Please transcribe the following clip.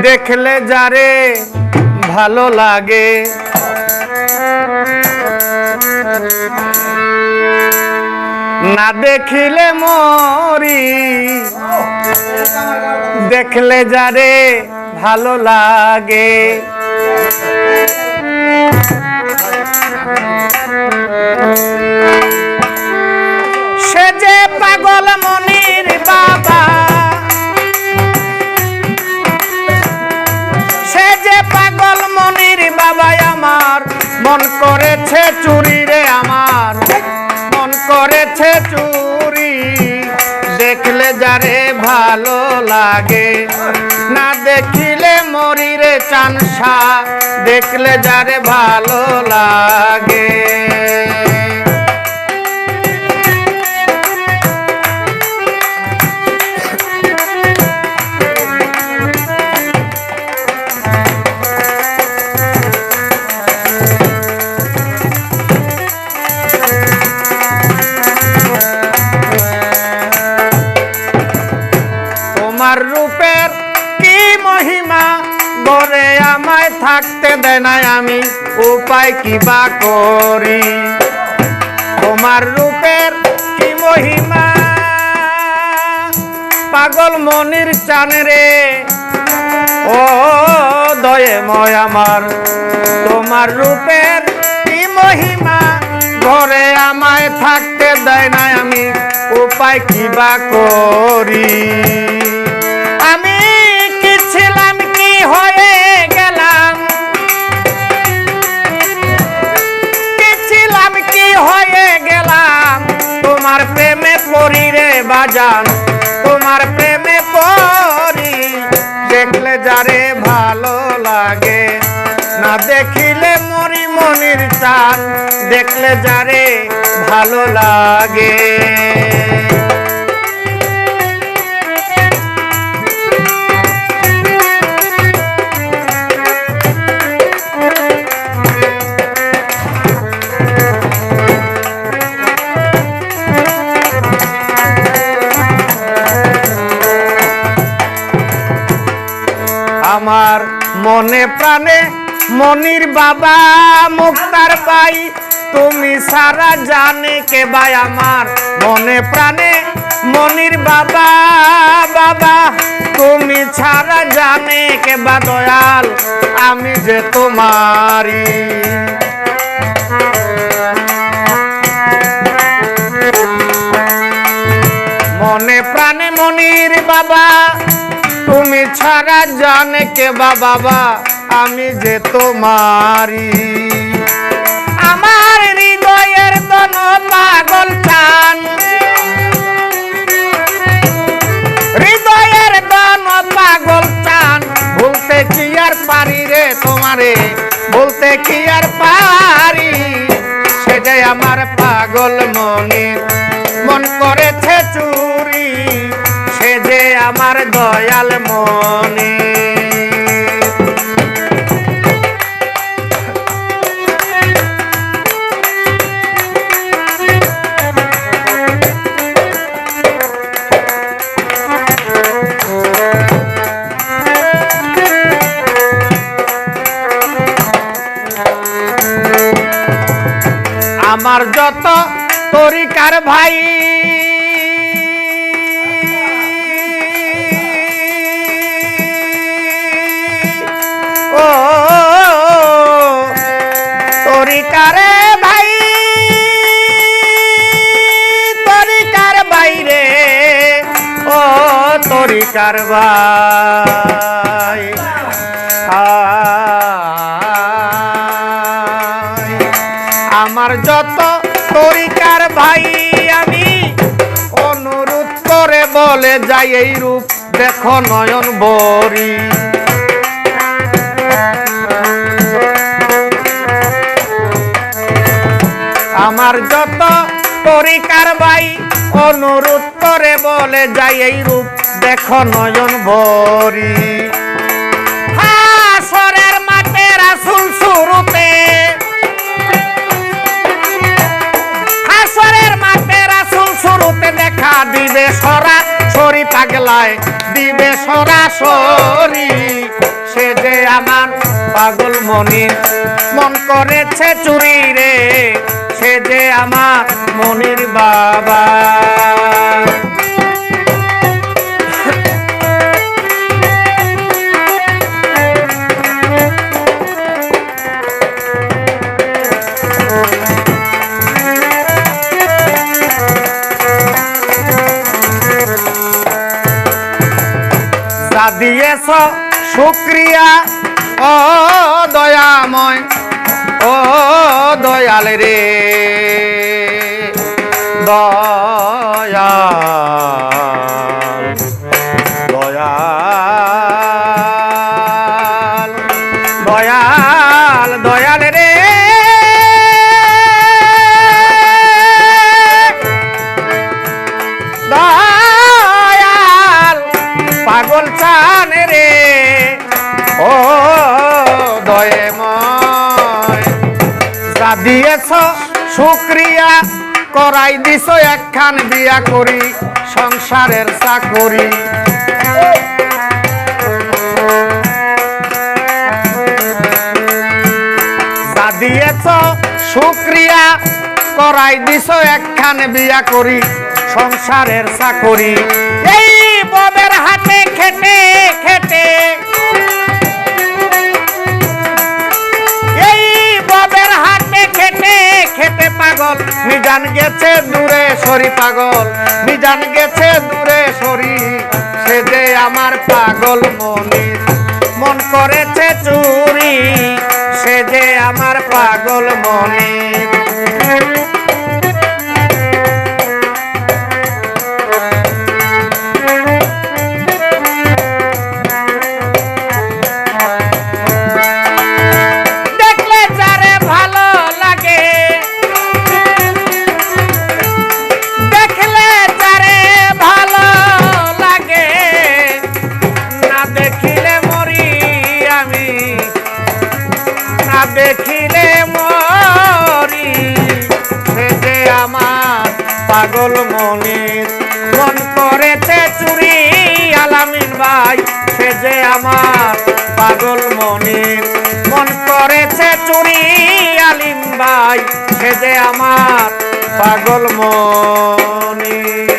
দেখলে যারে ভালো লাগে না দেখিলে মরি, দেখলে যারে ভালো লাগে সে যে পাগল মনির বাবা, সে যে পাগল মনির বাবা আমার মন করেছে চুরি রে, আমার মন করেছে চুরি। দেখলে যারে ভালো লাগে না দেখিলে মরি রে চানসা, দেখলে যারে ভালো লাগে। তোমার রূপের কি মহিমা গরে আমায় থাকতে দেয় না, আমি উপায় কি বা করি। তোমার রূপের কি মহিমা পাগল মনির চানে রে, ও দয়েময় আমার তোমার রূপের কি মহিমা ঘরে আমায় থাকতে দেয় না, আমি উপায় কি বা করি। আমি কি ছিলাম কি হয়ে গেলাম, কি ছিলাম কি হয়ে গেলাম তোমার প্রেমে পড়ি রে বাজান, তোমার প্রেমে পড়ি। দেখলে যারে ভালো লাগে না দেখিলে মরি মনির চান, দেখলে যারে ভালো লাগে। আমার মনে প্রাণে মনির বাবা মুক্তার পাই, তুমি সারা জানে কে ভাই। আমার মনে প্রাণে মনির বাবা, বাবা তুমি ছাড়া জানে কে বা দয়াল, আমি যে তোমারি। মনে প্রাণে মনির বাবা, তুমি ছাড়া জানে কে বা বাবা, আমি যে তোমারি। আমার হৃদয়ের দন পাগল চান, হৃদয়ের দন পাগল চান, বলতে কি আর পারি রে তোমারে, বলতে কি আর পারি। সে যে আমার পাগল মনির মন করেছে চুরি, সে যে আমার দয়াল মনির। আমার যত তরিকার ভাই ও তরিকারে ভাই, তরিকার বাইরে ও তরিকার ভাই। আমার যত তরিকার ভাই আমি অনুরোধ করে বলে যাই, এই রূপ দেখো নয়ন বরি। আমার যত তরিকার ভাই অনুরোধ করে বলে যাই, এই রূপ দেখো নয়ন বরি। হাসরের মাঠে রাসূল শুরুতে, হাসরের মাঠে দিবে সরা সরি পাগলায় দিবে সরা সরি সে যে আমার পাগল মনির মন করেছে চুরি রে সে যে আমার মনির বাবা দিয়েছ শুক্রিয়া ও দয়াময় ও দয়াল রে দয়াল দয়াল দয়াল দয়াল রে পাগল চান রে ও দয়াময় যা দিয়েছ শুক্রিয়া করাই দিছ একখান বিয়া করি সংসারের চাকরি যা দিয়েছ শুক্রিয়া করাই দিছ একখান বিয়া করি সংসারের চাকরি এই ববের হাতে খেটে খেটে এই ববের হাতে খেটে খেটে পাগল মিজান গেছে দূরে সরি পাগল মিজান গেছে দূরে সরি সে যে আমার পাগল মনির মন করেছে চুরি সে যে আমার পাগল মনির দেখিলে মরি সে যে আমার পাগল মনির মন করেছে চুরি আলামিন ভাই সে যে আমার পাগল মনির মন করেছে চুরি আলিম ভাই সে যে আমার পাগল মনির